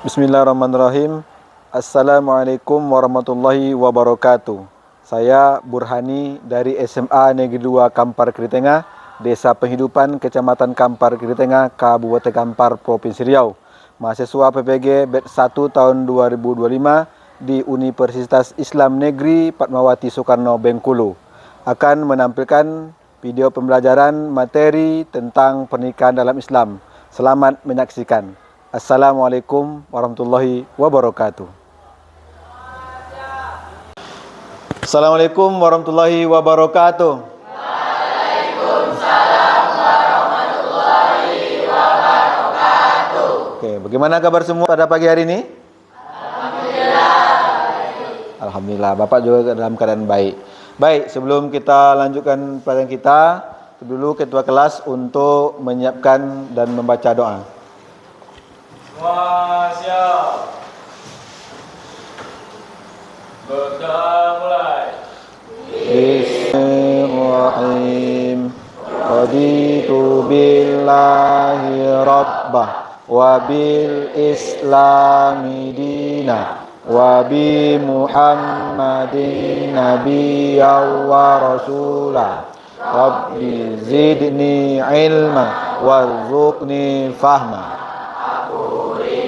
Bismillahirrahmanirrahim. Assalamualaikum warahmatullahi wabarakatuh. Saya Burhani dari SMA Negeri 2 Kampar Kiri Desa Penghidupan, Kecamatan Kampar Kiri Kabupaten Kampar, Provinsi Riau. Mahasiswa PPG batch 1 tahun 2025 di Universitas Islam Negeri Fatmawati Soekarno Bengkulu. Akan menampilkan video pembelajaran materi tentang pernikahan dalam Islam. Selamat menyaksikan. Assalamualaikum warahmatullahi wabarakatuh. Assalamualaikum warahmatullahi wabarakatuh. Waalaikumsalam warahmatullahi wabarakatuh. Oke, bagaimana kabar semua pada pagi hari ini? Alhamdulillah. Alhamdulillah, Bapak juga dalam keadaan baik. Baik, sebelum kita lanjutkan pelajaran kita, dulu ketua kelas untuk menyiapkan dan membaca doa. Siap. Berdoa mulai. Bismillahirrahmanirrahim. Raditu billahi rabbah wa bil islami dina wa bi muhammadin nabiyyan wa rasulah. Rabbi zidni ilma warzuqni fahma.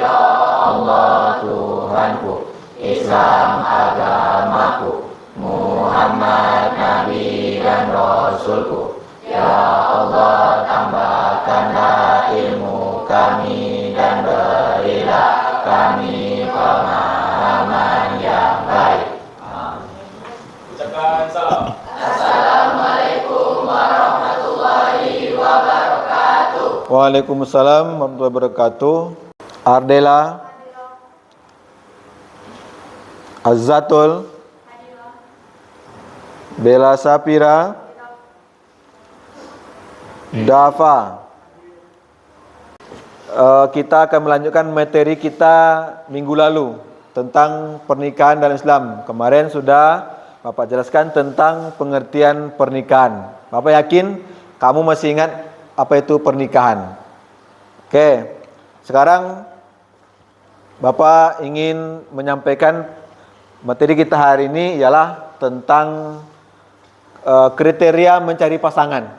Allah Tuhanku, Islam agamaku, Muhammad Nabi dan Rasulku. Ya Allah, tambahkanlah ilmu kami dan berilah kami pemahaman yang baik. Ucapkan salam. Assalamualaikum warahmatullahi wabarakatuh. Waalaikumsalam warahmatullahi wabarakatuh. Ardela, Azzatul, Bella Sapira, Dafa. Kita akan melanjutkan materi kita minggu lalu tentang pernikahan dalam Islam. Kemarin sudah Bapak jelaskan tentang pengertian pernikahan. Bapak yakin kamu masih ingat apa itu pernikahan? Oke, sekarang Bapak ingin menyampaikan materi kita hari ini ialah tentang kriteria mencari pasangan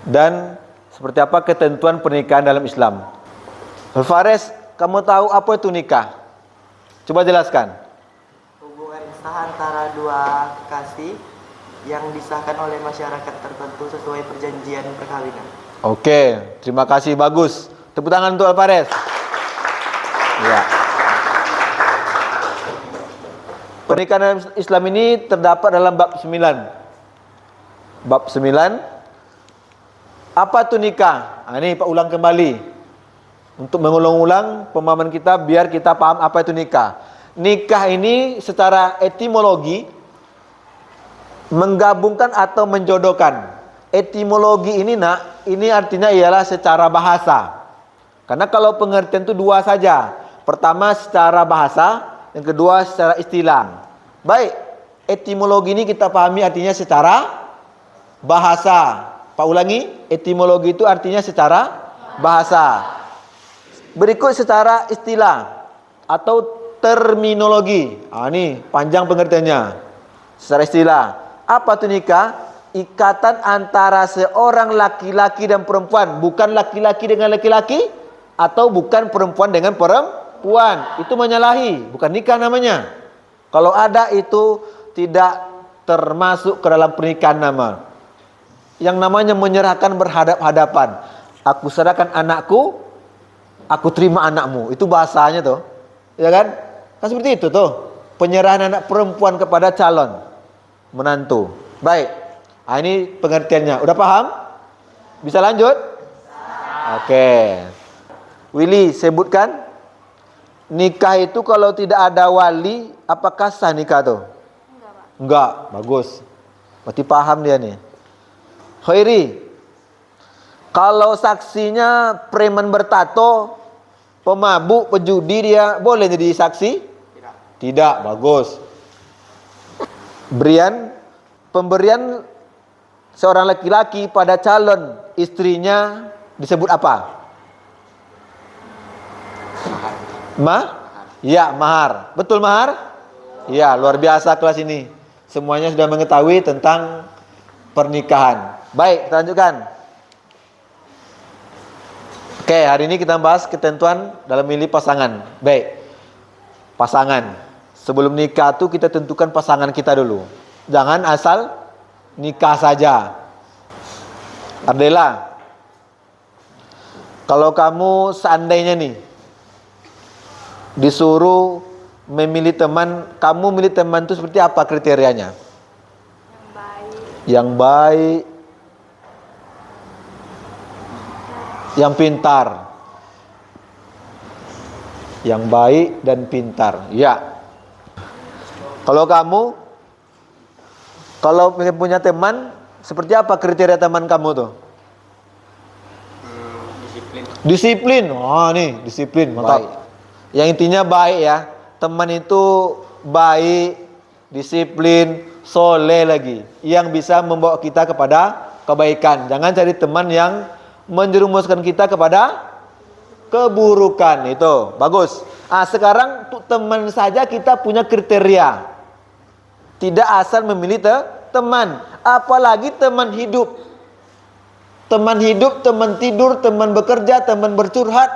dan seperti apa ketentuan pernikahan dalam Islam. Fares, kamu tahu apa itu nikah? Coba jelaskan. Hubungan sah antara dua kekasih yang disahkan oleh masyarakat tertentu sesuai perjanjian perkawinan. Oke, terima kasih, bagus. Tepuk tangan untuk Alvarez. Ya. Pernikahan Islam ini terdapat dalam bab 9. Bab 9. Apa itu nikah? Ini Pak ulang kembali. Untuk mengulang-ulang pemahaman kita biar kita paham apa itu nikah. Nikah ini secara etimologi menggabungkan atau menjodohkan. Etimologi ini ini artinya ialah secara bahasa. Karena kalau pengertian itu dua saja. Pertama secara bahasa, yang kedua secara istilah. Baik, etimologi ini kita pahami artinya secara bahasa. Pak ulangi, etimologi itu artinya secara bahasa. Berikut secara istilah atau terminologi. Ini panjang pengertiannya. Secara istilah, apa itu nikah? Ikatan antara seorang laki-laki dan perempuan, bukan laki-laki dengan laki-laki atau bukan perempuan dengan perempuan. Itu menyalahi, bukan nikah namanya. Kalau ada itu tidak termasuk ke dalam pernikahan nama. Yang namanya menyerahkan berhadap-hadapan. Aku serahkan anakku, aku terima anakmu. Itu bahasanya tuh. Ya kan? Kan seperti itu tuh. Penyerahan anak perempuan kepada calon menantu. Baik. Ini pengertiannya. Udah paham? Bisa lanjut? Oke. Willy, sebutkan. Nikah itu kalau tidak ada wali, apakah sah nikah tuh? Enggak, bagus. Berarti paham dia nih. Khairi, kalau saksinya preman bertato, pemabuk, pejudi, dia boleh jadi saksi? Tidak, bagus. Pemberian seorang laki-laki pada calon istrinya disebut apa? Ya, mahar. Betul mahar? Ya, luar biasa kelas ini. Semuanya sudah mengetahui tentang pernikahan. Baik, kita lanjutkan. Oke, hari ini kita bahas ketentuan dalam memilih pasangan. Baik. Pasangan. Sebelum nikah tuh kita tentukan pasangan kita dulu. Jangan asal nikah saja. Ardela, kalau kamu seandainya nih disuruh memilih teman, kamu milih teman itu seperti apa kriterianya? Yang baik, yang pintar. Yang baik dan pintar. Ya. Kalau kamu, kalau punya teman, seperti apa kriteria teman kamu tuh? Disiplin. Oh nih, disiplin. Mantap. Baik. Yang intinya baik ya. Teman itu baik, disiplin, soleh lagi. Yang bisa membawa kita kepada kebaikan. Jangan cari teman yang menjerumuskan kita kepada keburukan. Itu bagus. Sekarang untuk teman saja kita punya kriteria. Tidak asal memilih teman. Apalagi teman hidup. Teman hidup, teman tidur, teman bekerja, teman bercurhat,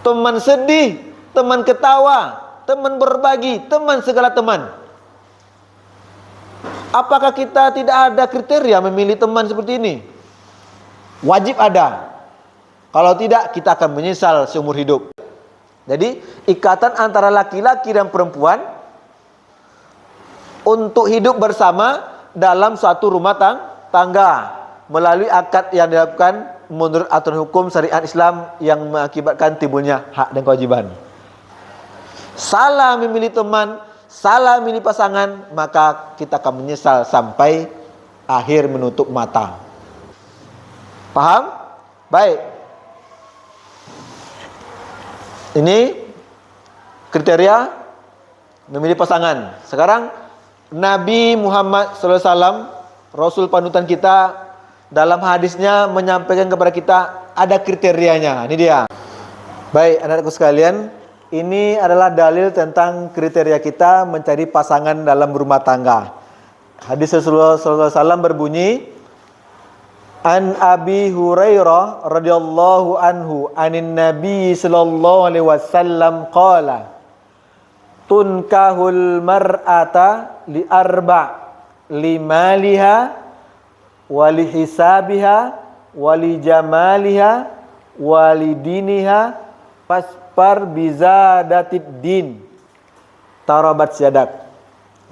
teman sedih, teman ketawa, teman berbagi, teman segala teman. Apakah kita tidak ada kriteria memilih teman seperti ini? Wajib ada. Kalau tidak, kita akan menyesal seumur hidup. Jadi, ikatan antara laki-laki dan perempuan untuk hidup bersama dalam suatu rumah tangga melalui akad yang dilakukan menurut aturan hukum syariat Islam yang mengakibatkan timbulnya hak dan kewajiban. Salah memilih teman, salah memilih pasangan, maka kita akan menyesal sampai akhir menutup mata. Paham? Baik. Ini kriteria memilih pasangan. Sekarang Nabi Muhammad SAW, Rasul panutan kita, dalam hadisnya menyampaikan kepada kita ada kriterianya. Ini dia. Baik, anak-anakku sekalian, ini adalah dalil tentang kriteria kita mencari pasangan dalam rumah tangga. Hadis Rasulullah SAW berbunyi, An Abi Hurairah radhiyallahu anhu anin Nabi sallallahu alaihi wasallam qala tunkahul mar'ata li arba' limaliha wali hisabiha wali jamaliha wali diniha paspar bizadatid din tarabat syadak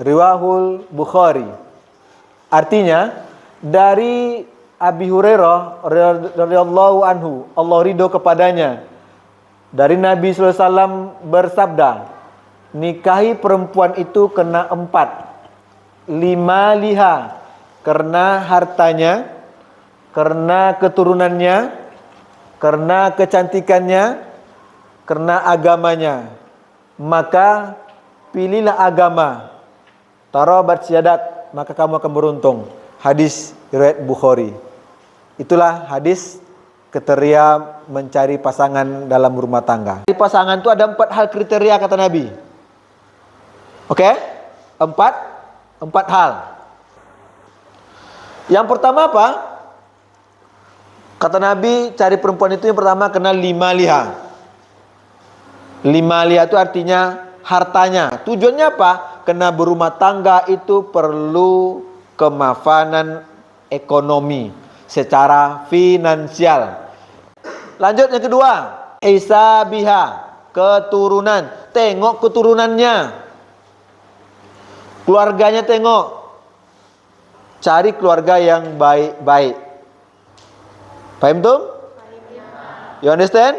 riwahul Bukhari. Artinya dari Abi Hurairah radhiyallahu anhu, Allah ridho kepadanya, dari Nabi sallallahu alaihi wasallam bersabda, nikahi perempuan itu kena 4. 5 liha, karena hartanya, karena keturunannya, karena kecantikannya, karena agamanya. Maka pilihlah agama. Tarabat syadat, maka kamu akan beruntung. Hadis riwayat Bukhari. Itulah hadis kriteria mencari pasangan dalam rumah tangga. Di pasangan itu ada 4 hal kriteria kata Nabi. Oke? 4 hal. Yang pertama apa? Kata Nabi, cari perempuan itu yang pertama kena 5 liha. 5 liha itu artinya hartanya. Tujuannya apa? Kena berumah tangga itu perlu kemapanan ekonomi secara finansial. Lanjut yang kedua, isabiha, keturunan. Tengok keturunannya. Keluarganya tengok. Cari keluarga yang baik-baik. Paham tuh? You understand?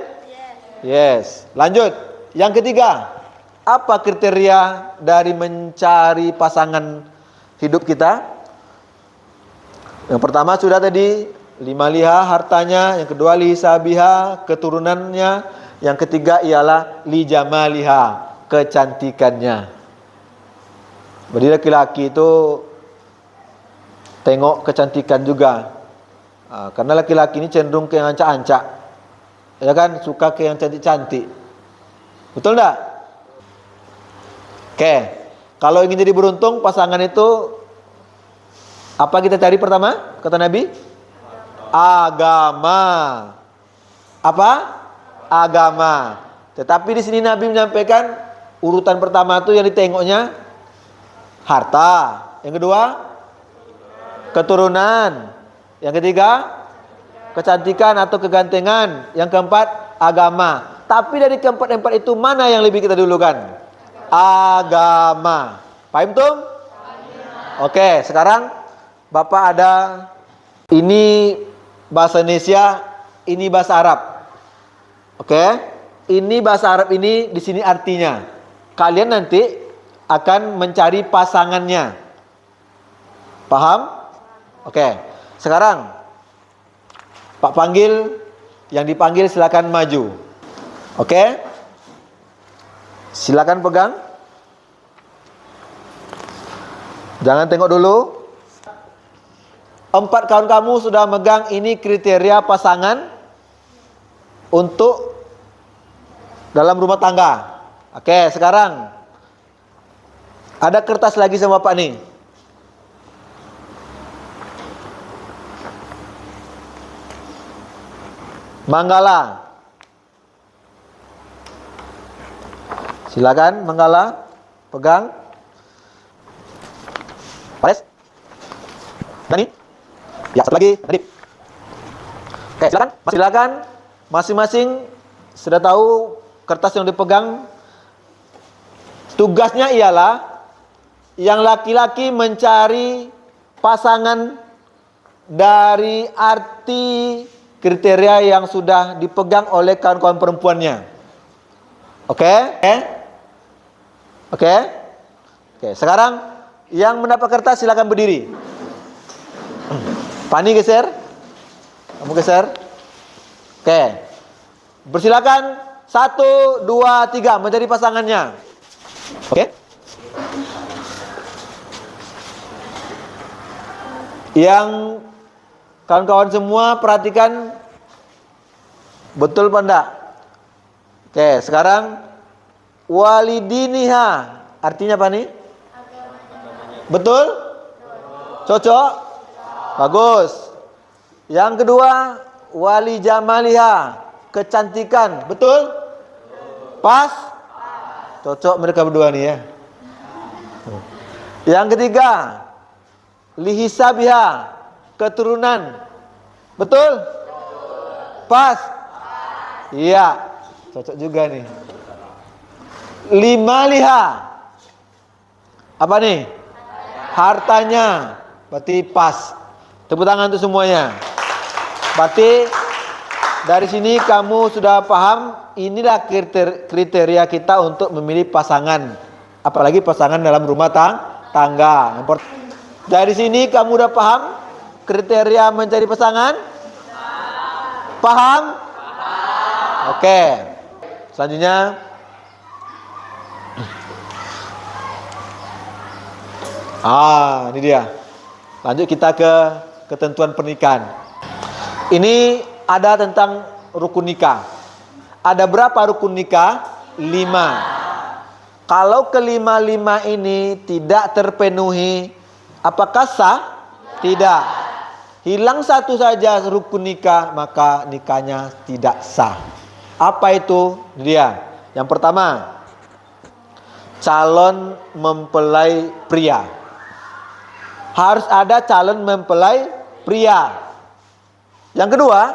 Yes. Lanjut. Yang ketiga, apa kriteria dari mencari pasangan hidup kita? Yang pertama sudah tadi, 5 liha hartanya, yang kedua li sabiha keturunannya, yang ketiga ialah li jamaliha kecantikannya. Jadi laki-laki itu tengok kecantikan juga. Karena laki-laki ini cenderung ke yang ancak-ancak. Ya kan, suka ke yang cantik-cantik. Betul enggak? Oke. Kalau ingin jadi beruntung, pasangan itu apa kita cari pertama? Kata Nabi? Agama. Apa? Agama. Tetapi di sini Nabi menyampaikan urutan pertama itu yang ditengoknya harta. Yang kedua, keturunan. Yang ketiga, kecantikan atau kegantengan. Yang keempat, agama. Tapi dari keempat-empat itu mana yang lebih kita dulukan? Agama. Paham tuh? Oke, sekarang Bapak ada, ini bahasa Indonesia, ini bahasa Arab. Oke? Ini bahasa Arab ini di sini artinya. Kalian nanti akan mencari pasangannya. Paham? Oke. Sekarang Pak panggil, yang dipanggil silakan maju. Oke? Silakan pegang. Jangan tengok dulu. 4 kawan kamu sudah megang ini kriteria pasangan untuk dalam rumah tangga. Oke, sekarang ada kertas lagi sama Bapak nih. Manggala. Silakan Manggala, pegang. Pares. Dani. Ya, satu lagi, Nadip. Oke, silakan. Masing-masing sudah tahu kertas yang dipegang. Tugasnya ialah yang laki-laki mencari pasangan dari arti kriteria yang sudah dipegang oleh kawan-kawan perempuannya. Oke? Oke? Oke, sekarang yang mendapat kertas silakan berdiri. Pani geser. Kamu geser. Oke. Bersilakan 1, 2, 3 menjadi pasangannya. Oke? Yang kawan-kawan semua perhatikan betul apa enggak? Oke, sekarang walidiniha artinya apa nih? Betul? Cocok? Bagus. Yang kedua, wali jamaliha, kecantikan. Betul? Pas? Cocok mereka berdua nih ya. Yang ketiga, lihisabiha, keturunan. Betul? Pas? Iya, cocok juga nih. Limaliha, apa nih? Hartanya. Berarti pas. Tepuk tangan untuk semuanya. Berarti dari sini kamu sudah paham, inilah kriteria kita untuk memilih pasangan. Apalagi pasangan dalam rumah tangga. Dari sini kamu udah paham kriteria mencari pasangan? Paham? Oke. Selanjutnya ini dia. Lanjut kita ke ketentuan pernikahan. Ini ada tentang rukun nikah. Ada berapa rukun nikah? 5. Kalau kelima-lima ini tidak terpenuhi, apakah sah? Tidak. Hilang satu saja rukun nikah, maka nikahnya tidak sah. Apa itu? Dia. Yang pertama, calon mempelai pria. Harus ada calon mempelai pria. Yang kedua,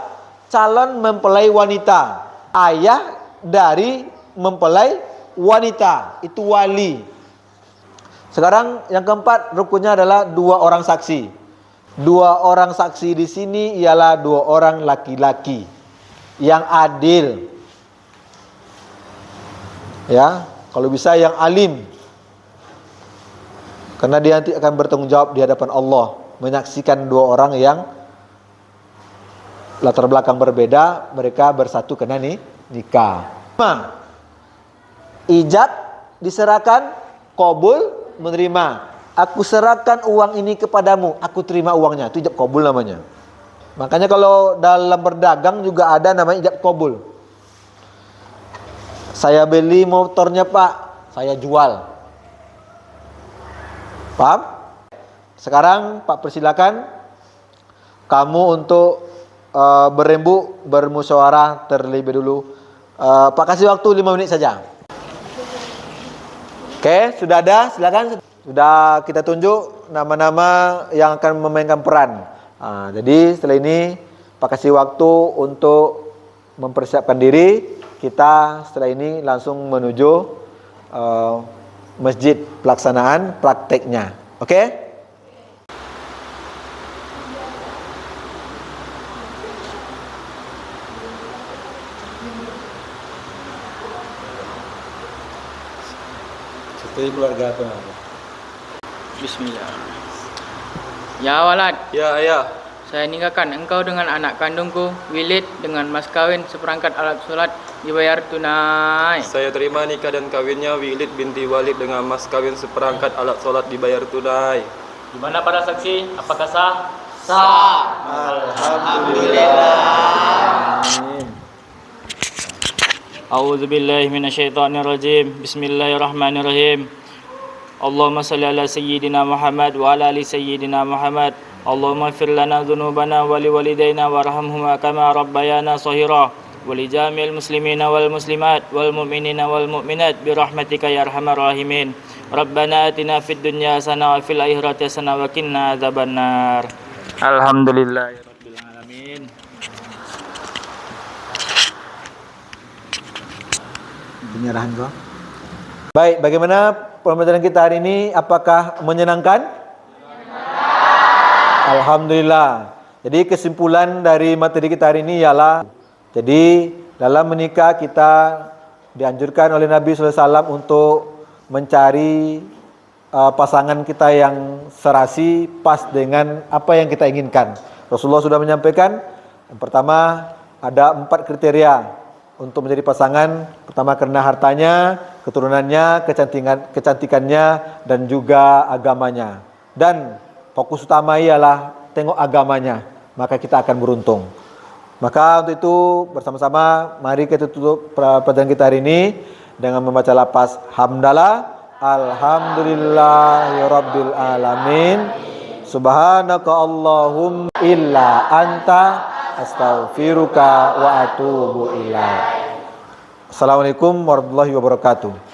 calon mempelai wanita. Ayah dari mempelai wanita, itu wali. Sekarang yang keempat rukunnya adalah 2 orang saksi. 2 orang saksi di sini ialah 2 orang laki-laki yang adil. Ya, kalau bisa yang alim. Karena dia nanti akan bertanggung jawab di hadapan Allah, menyaksikan 2 orang yang latar belakang berbeda, mereka bersatu kena nikah. Ijab diserahkan, qabul menerima. Aku serahkan uang ini kepadamu, aku terima uangnya. Itu ijab qabul namanya. Makanya kalau dalam berdagang juga ada namanya ijab qabul. Saya beli motornya Pak, saya jual. Paham? Sekarang Pak persilakan kamu untuk berembuk, bermusyawarah terlebih dulu. Pak kasih waktu 5 menit saja. Oke, sudah ada, silakan. Sudah kita tunjuk nama-nama yang akan memainkan peran. Jadi setelah ini Pak kasih waktu untuk mempersiapkan diri. Kita setelah ini langsung menuju masjid pelaksanaan prakteknya. Oke? Cerita keluarga apa? Bismillah. Ya walad, Ya, ayah. saya nikahkan engkau dengan anak kandungku, Wilid, dengan mas kawin seperangkat alat sholat dibayar tunai. Saya terima nikah dan kawinnya Wilid binti Walid dengan mas kawin seperangkat alat sholat dibayar tunai. Di mana para saksi? Apakah sah? A'udzu billahi minasyaitonir rajim. Bismillahirrahmanirrahim. Allahumma shalli ala sayyidina Muhammad wa ala ali sayyidina Muhammad. Allahumma ighfir lana dhunubana wa liwalidayna warhamhuma kama rabbayana shaghira wa li jami'il muslimina wal muslimat wal mu'minina wal mu'minat bi rahmatika ya arhamar rahimin. Rabbana atina fid dunya hasanah wa fil akhirati hasanah wa qina adzabannar. Alhamdulillahirabbil alamin. Penyerahan kau. Baik, bagaimana pembelajaran kita hari ini? Apakah menyenangkan? Alhamdulillah. Jadi kesimpulan dari materi kita hari ini ialah, jadi dalam menikah kita dianjurkan oleh Nabi SAW untuk mencari pasangan kita yang serasi, pas dengan apa yang kita inginkan. Rasulullah sudah menyampaikan, yang pertama ada 4 kriteria untuk menjadi pasangan. Pertama karena hartanya, keturunannya, kecantikannya, dan juga agamanya. Dan fokus utama ialah tengok agamanya, maka kita akan beruntung. Maka untuk itu bersama-sama mari kita tutup pelajaran kita hari ini dengan membaca lafaz hamdalah, alhamdulillahirabbil alamin, subhanaka allahumma illa anta astaghfiruka wa atubu ilaik. Assalamualaikum warahmatullahi wabarakatuh.